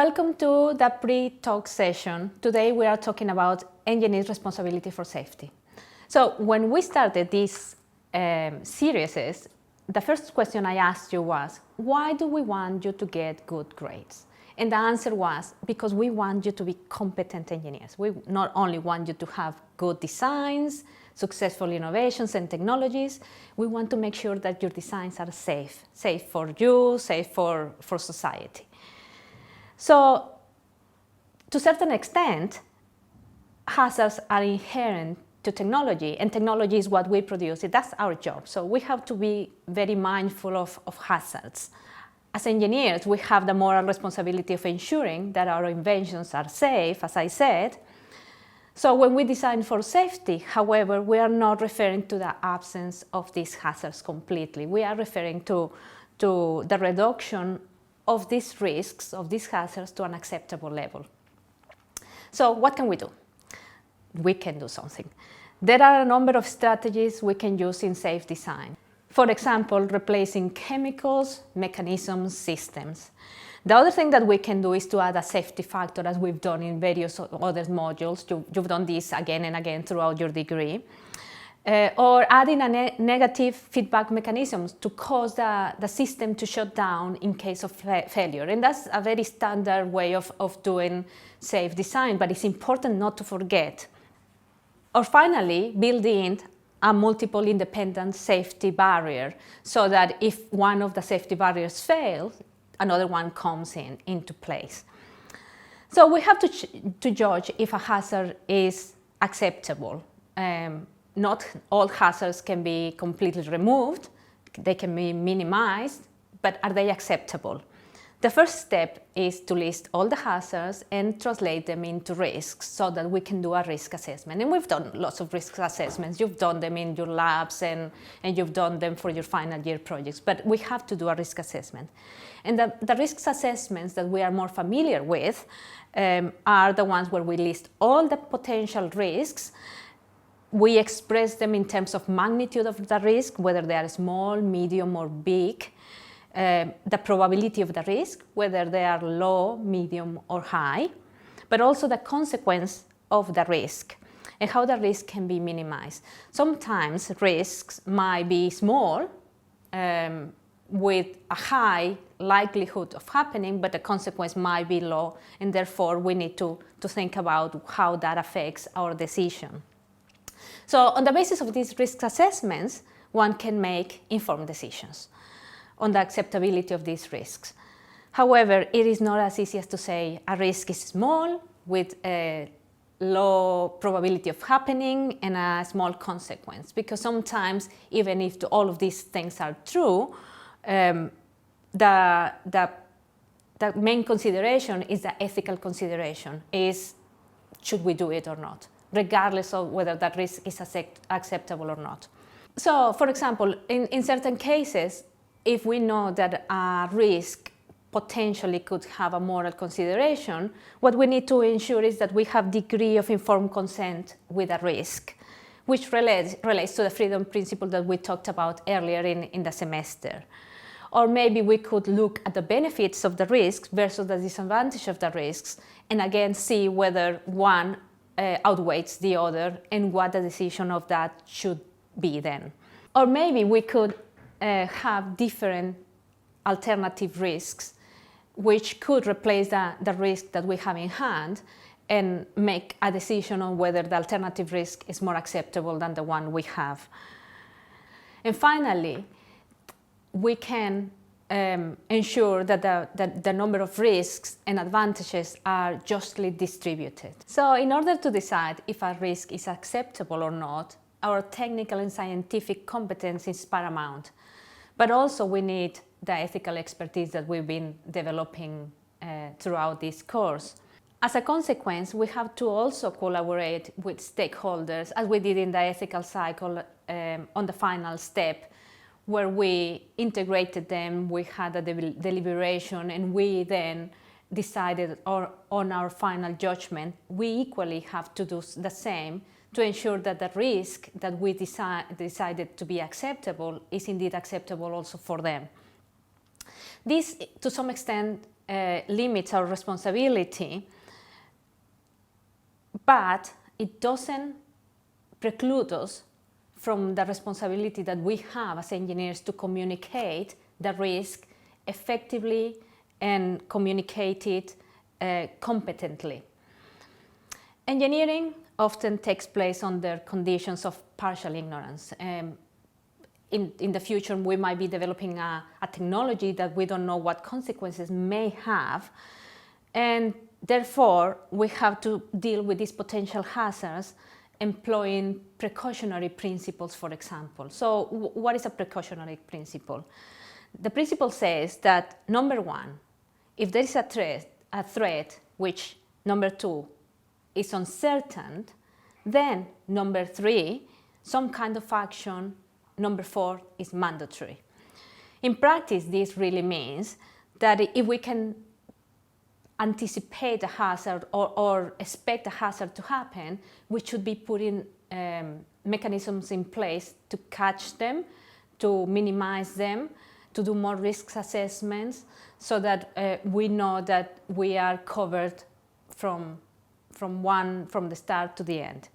Welcome to the pre-talk session. Today we are talking about engineers' responsibility for safety. So when we started this series, the first question I asked you was, why do we want you to get good grades? And the answer was, because we want you to be competent engineers. We not only want you to have good designs, successful innovations and technologies, we want to make sure that your designs are safe for you, safe for society. So, to a certain extent, hazards are inherent to technology, and technology is what we produce. That's our job. So we have to be very mindful of hazards. As engineers, we have the moral responsibility of ensuring that our inventions are safe, as I said. So when we design for safety, however, we are not referring to the absence of these hazards completely. We are referring to the reduction of these risks, of these hazards, to an acceptable level. So what can we do? We can do something. There are a number of strategies we can use in safe design. For example, replacing chemicals, mechanisms, systems. The other thing that we can do is to add a safety factor, as we've done in various other modules. You've done this again and again throughout your degree. Or adding a negative feedback mechanisms to cause the system to shut down in case of failure. And that's a very standard way of doing safe design, but it's important not to forget. Or finally, build in a multiple independent safety barrier, so that if one of the safety barriers fails, another one comes into place. So we have to judge if a hazard is acceptable. Not all hazards can be completely removed, they can be minimized, but are they acceptable? The first step is to list all the hazards and translate them into risks so that we can do a risk assessment. And we've done lots of risk assessments. You've done them in your labs and you've done them for your final year projects, but we have to do a risk assessment. And the risk assessments that we are more familiar with are the ones where we list all the potential risks. We express them in terms of magnitude of the risk, whether they are small, medium, or big. The probability of the risk, whether they are low, medium, or high, but also the consequence of the risk and how the risk can be minimized. Sometimes risks might be small with a high likelihood of happening, but the consequence might be low, and therefore we need to think about how that affects our decision. So on the basis of these risk assessments, one can make informed decisions on the acceptability of these risks. However, it is not as easy as to say a risk is small with a low probability of happening and a small consequence, because sometimes, even if all of these things are true, the main consideration is the ethical consideration, is should we do it or not, regardless of whether that risk is acceptable or not. So, for example, in certain cases, if we know that a risk potentially could have a moral consideration, what we need to ensure is that we have degree of informed consent with a risk, which relates to the freedom principle that we talked about earlier in the semester. Or maybe we could look at the benefits of the risks versus the disadvantage of the risks, and again see whether one outweighs the other and what the decision of that should be then. Or maybe we could have different alternative risks which could replace the risk that we have in hand and make a decision on whether the alternative risk is more acceptable than the one we have. And finally, we can ensure that the number of risks and advantages are justly distributed. So in order to decide if a risk is acceptable or not, our technical and scientific competence is paramount. But also we need the ethical expertise that we've been developing throughout this course. As a consequence, we have to also collaborate with stakeholders, as we did in the ethical cycle on the final step, where we integrated them, we had a deliberation, and we then decided on our final judgment. We equally have to do the same to ensure that the risk that we decided to be acceptable is indeed acceptable also for them. This, to some extent, limits our responsibility, but it doesn't preclude us from the responsibility that we have as engineers to communicate the risk effectively and communicate it competently. Engineering often takes place under conditions of partial ignorance. In the future, we might be developing a technology that we don't know what consequences may have, and therefore we have to deal with these potential hazards employing precautionary principles, for example. So what is a precautionary principle? The principle says that, number one, if there is a threat which, number two, is uncertain, then number three, some kind of action, number four, is mandatory. In practice, this really means that if we can anticipate a hazard or expect a hazard to happen, we should be putting mechanisms in place to catch them, to minimize them, to do more risk assessments, so that we know that we are covered from the start to the end.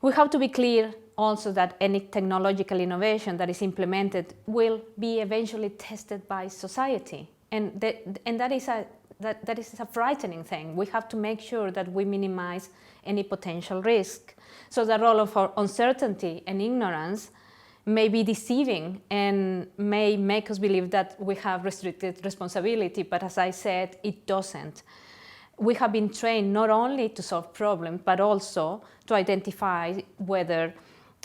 We have to be clear also that any technological innovation that is implemented will be eventually tested by society, and that is a frightening thing. We have to make sure that we minimize any potential risk. So the role of our uncertainty and ignorance may be deceiving and may make us believe that we have restricted responsibility, but as I said, it doesn't. We have been trained not only to solve problems, but also to identify whether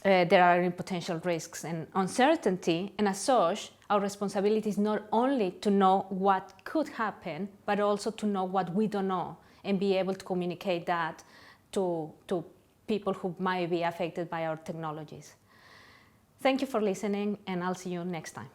there are any potential risks and uncertainty, and as such, our responsibility is not only to know what could happen, but also to know what we don't know and be able to communicate that to people who might be affected by our technologies. Thank you for listening, and I'll see you next time.